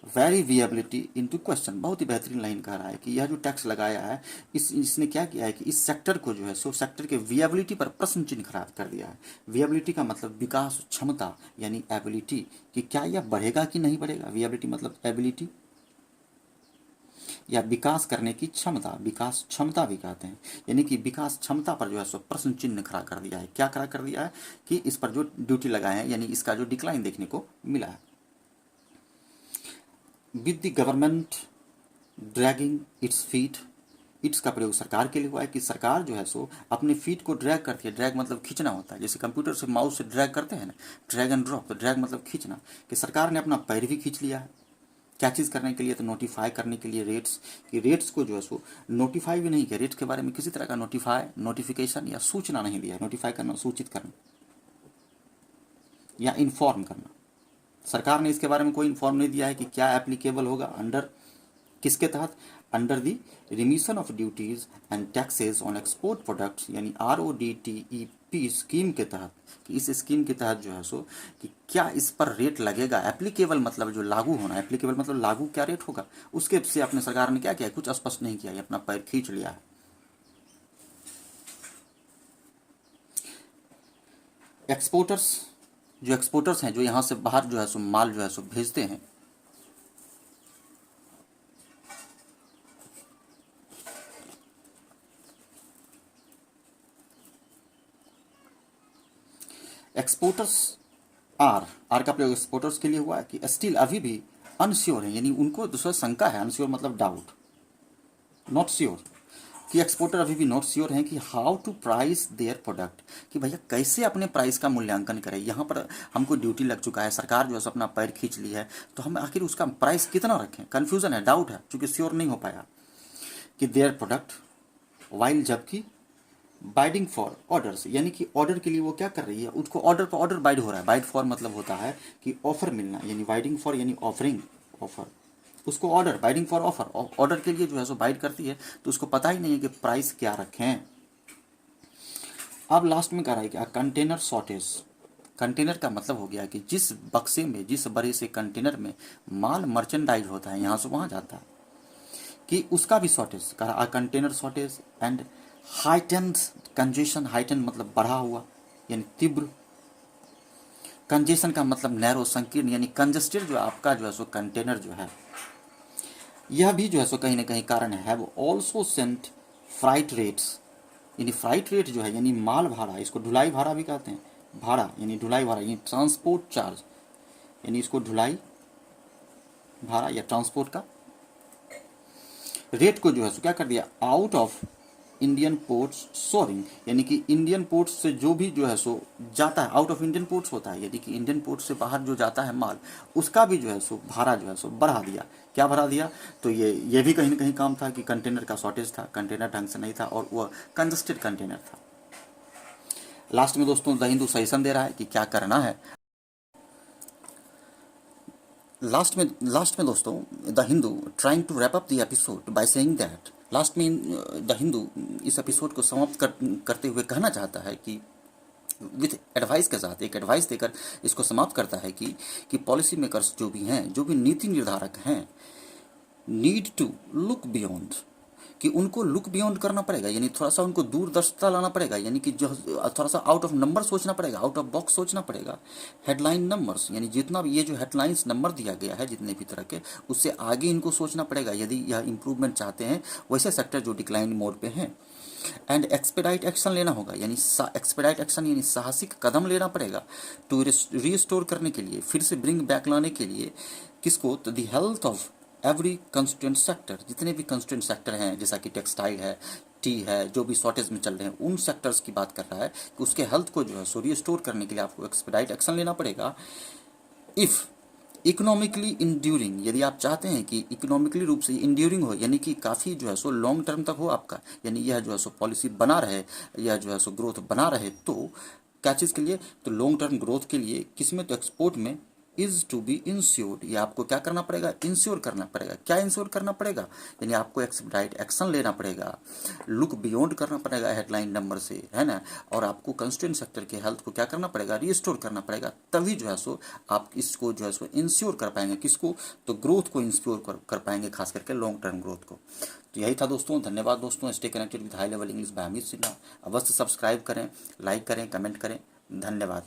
very viability into question, बहुत ही बेहतरीन लाइन कह रहा है कि यह जो टैक्स लगाया है इसने क्या किया है कि इस सेक्टर को जो है सो सेक्टर के विएबिलिटी पर प्रश्न चिन्ह खड़ा कर दिया है। विएबिलिटी का मतलब विकास क्षमता, यानी एबिलिटी, कि क्या यह बढ़ेगा कि नहीं बढ़ेगा, विएबिलिटी मतलब एबिलिटी या विकास करने की क्षमता, विकास क्षमता भी कहते हैं, यानी कि विकास क्षमता पर जो है सो प्रश्न चिन्ह खड़ा कर दिया है। क्या खड़ा कर दिया है कि इस पर जो ड्यूटी लगाए हैं, यानी इसका जो डिक्लाइन देखने को मिला है। With the government dragging its feet, it's का प्रयोग सरकार के लिए हुआ है कि सरकार जो है सो अपने फीट को ड्रैग करती है, ड्रैग मतलब खींचना होता है, जैसे कंप्यूटर से माउस से ड्रैग करते हैं ना, ड्रैग एंड ड्रॉप, तो ड्रैग मतलब खींचना, कि सरकार ने अपना पैर भी खींच लिया है। क्या चीज़ करने के लिए, तो नोटिफाई करने के लिए रेट्स, कि रेट्स को जो है सो नोटिफाई भी नहीं किया, रेट्स के बारे में किसी तरह का नोटिफिकेशन या सूचना नहीं दिया। नोटिफाई करना, सूचित करना या इन्फॉर्म करना, सरकार ने इसके बारे में कोई इन्फॉर्म नहीं दिया है कि क्या एप्लीकेबल होगा, अंडर किसके तहत, under the remission of duties and taxes on export products, यानी RODTEP स्कीम के तहत, कि इस स्कीम के तहत जो है सो कि क्या इस पर रेट लगेगा। एप्लीकेबल मतलब जो लागू होना, एप्लीकेबल मतलब लागू क्या रेट होगा, उसके से अपने सरकार ने क्या किया, कुछ स्पष्ट नहीं किया, अपना पैर खींच लिया है। एक्सपोर्टर्स, जो एक्सपोर्टर्स हैं, जो यहाँ से बाहर जो है सो माल जो है सो भेजते हैं, एक्सपोर्टर्स आर का प्रयोग एक्सपोर्टर्स के लिए हुआ है कि स्टिल अभी भी अनश्योर है, यानी उनको दूसरा शंका है, अनश्योर मतलब डाउट, नॉट श्योर, कि एक्सपोर्टर अभी भी नॉट श्योर हैं कि how to price their product, कि भैया कैसे अपने प्राइस का मूल्यांकन करें। यहाँ पर हमको ड्यूटी लग चुका है, सरकार जो है अपना पैर खींच ली है, तो हम आखिर उसका प्राइस कितना रखें, कन्फ्यूजन है, डाउट है, चूंकि श्योर नहीं हो पाया कि देयर प्रोडक्ट, वाइल जबकि बाइडिंग फॉर ऑर्डर्स, यानी कि ऑर्डर के लिए वो क्या कर रही है, उसको ऑर्डर पर ऑर्डर बाइड हो रहा है। बाइड फॉर मतलब होता है कि ऑफर मिलना, यानी बाइडिंग फॉर यानी ऑफरिंग, ऑफर, उसको order, biding for offer, order के लिए जो है सो बाइड करती है, तो उसको पता ही नहीं है कि प्राइस क्या रखें। अब लास्ट में कह रहा है कि कंटेनर शॉर्टेज, कंटेनर का मतलब हो गया कि जिस बक्से में, जिस बड़े से कंटेनर में माल मर्चेंडाइज होता है, यहाँ से वहाँ जाता है, कि उसका भी शॉर्टेज कह रहा, container shortage and heightened congestion, heightened मतलब बढ़ा हुआ यानी तीव्र, कंजेशन का मतलब नैरो संकीर्ण, यानी कंजस्टेड जो आपका जो है सो कंटेनर जो है, यह भी जो है सो कहीं ना कहीं कारण है। Have also sent freight rates, यानी फ्राइट रेट जो है यानी माल भाड़ा, इसको ढुलाई भाड़ा भी कहते हैं, भाड़ा यानी ढुलाई भाड़ा, यानी ट्रांसपोर्ट चार्ज, यानी इसको ढुलाई भाड़ा या ट्रांसपोर्ट का रेट को जो है सो क्या कर दिया, out of Indian ports soaring, यानी कि इंडियन पोर्ट्स से जो भी जो है सो जाता है, आउट ऑफ इंडियन पोर्ट्स होता है, यानी कि इंडियन पोर्ट से बाहर जो जाता है माल, उसका भी जो है सो भाड़ा जो है सो बढ़ा दिया। क्या बढ़ा दिया? तो ये भी कहीं ना कहीं काम था कि कंटेनर का शॉर्टेज था, कंटेनर ढंग से नहीं था और वह कंजस्टेड कंटेनर था। लास्ट में दोस्तों द हिंदू सजेशन दे रहा है कि क्या करना है। लास्ट में दोस्तों the Hindu trying to wrap up the episode by saying that, लास्ट में द हिंदू इस एपिसोड को समाप्त करते हुए कहना चाहता है कि विथ एडवाइस के साथ एक एडवाइस देकर इसको समाप्त करता है कि पॉलिसी मेकर्स जो भी हैं, जो भी नीति निर्धारक हैं, नीड टू लुक बियॉन्ड, कि उनको लुक बियॉन्ड करना पड़ेगा, यानी थोड़ा सा उनको दूरदर्शिता लाना पड़ेगा, यानी कि जो थोड़ा सा आउट ऑफ नंबर सोचना पड़ेगा, आउट ऑफ बॉक्स सोचना पड़ेगा। हेडलाइन नंबर्स, यानी जितना भी ये जो हेडलाइंस नंबर दिया गया है जितने भी तरह के, उससे आगे इनको सोचना पड़ेगा यदि यह इंप्रूवमेंट चाहते हैं वैसे सेक्टर जो डिक्लाइन मोड पे हैं। एंड एक्सपेडाइट एक्शन लेना होगा, यानी एक्सपेडाइट एक्शन यानी साहसिक कदम लेना पड़ेगा टू रीस्टोर करने के लिए, फिर से ब्रिंग बैक लाने के लिए किसको? तो the health of every constituent sector, जितने भी कंस्टिट्यूंट सेक्टर हैं, जैसा कि टेक्सटाइल है, टी है, जो भी शॉर्टेज में चल रहे हैं, उन सेक्टर्स की बात कर रहा है कि उसके हेल्थ को जो है सो रीस्टोर करने के लिए आपको एक्सपेडाइट एक्शन लेना पड़ेगा। इफ़ इकोनॉमिकली इंड्यूरिंग, यदि आप चाहते हैं कि इकोनॉमिकली रूप से इंड्यूरिंग हो, यानी कि काफ़ी जो है सो लॉन्ग टर्म तक हो आपका, यानी यह जो है सो पॉलिसी बना रहे, यह जो है सो ग्रोथ बना रहे, तो क्या चीज़ के लिए? तो लॉन्ग टर्म ग्रोथ के लिए, किसमें? तो एक्सपोर्ट में। इज टू बी इंश्योर्ड, ये आपको क्या करना पड़ेगा? इंश्योर करना पड़ेगा। क्या इंश्योर करना पड़ेगा? यानी आपको एक्सपेडाइट एक्शन लेना पड़ेगा, लुक बियॉन्ड करना पड़ेगा हेडलाइन नंबर से, है ना, और आपको कंस्टिट्यूएंट सेक्टर के हेल्थ को क्या करना पड़ेगा? रिस्टोर करना पड़ेगा। तभी जो है सो आप इसको जो है सो इंश्योर कर पाएंगे। किसको? तो ग्रोथ को इंश्योर कर पाएंगे, खास करके लॉन्ग टर्म ग्रोथ को। तो यही था दोस्तों। धन्यवाद दोस्तों। Stay connected with high level English by Amit Sinha. अवश्य सब्सक्राइब करें, लाइक करें, कमेंट करें। धन्यवाद।